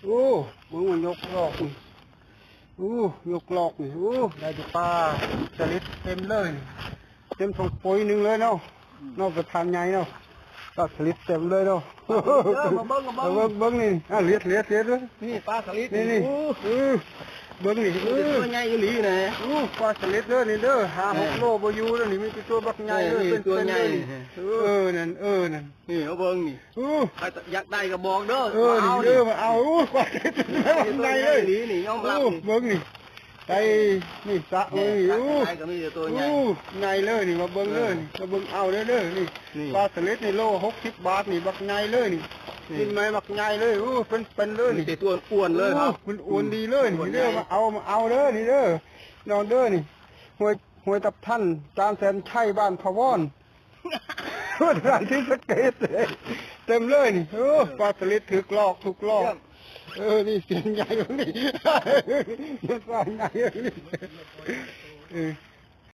โอ้มึงมันยกลอกนี่ยกลอกนี่ได้ดูปลาสลิดเต็มเลยเต็มทงปุ๋ยหนึ่งเลยเนาะนอกจากทานใหญ่เนาะปลาสลิดเต็มเลยเนาะมาเบิ้งนี่เลียดด้วยนี่ปลาสลิดนี่เบิ้งนี่ตัวใหญ่อีหลีนะปลาสลิดเด้อนี่เด้อ5-6 โลบ่อยู่แล้วนี่มีตัวบักใหญ่เลยเป็นตัวใหญ่นั่นนี่เอาเบิ้งนี่อยากได้ก็บอกเด้อนี่เด้อมาเอาปลาสลิดตัวใหญ่เลยนี่ยอมรับเบิ้งนี่ไก่นี่สะนี่ก็มีตัวใหญ่ใหญ่เลยนี่มาเบิ้งเลยมาเบิ้งเอาเด้อนี่ปลาสลิดนี่โล60 บาทนี่บักใหญ่เลยนี่กินไหมบักใหญ่เลยเป็นเลยนี่ตัวอ้วนเลยครับมันอ้วนดีเลยนี่เด้อมาเอาเด้อนี่เด้อนอนเด้อนี่ห้วยตับท่านจานแสนชัยบ้านพะวอนร้านที่สเกตเต็มเลยนี่ปลาสลิดถูกลอกนี่เสียงใหญ่ตรงนี้เสียงใหญ่ตรงนี้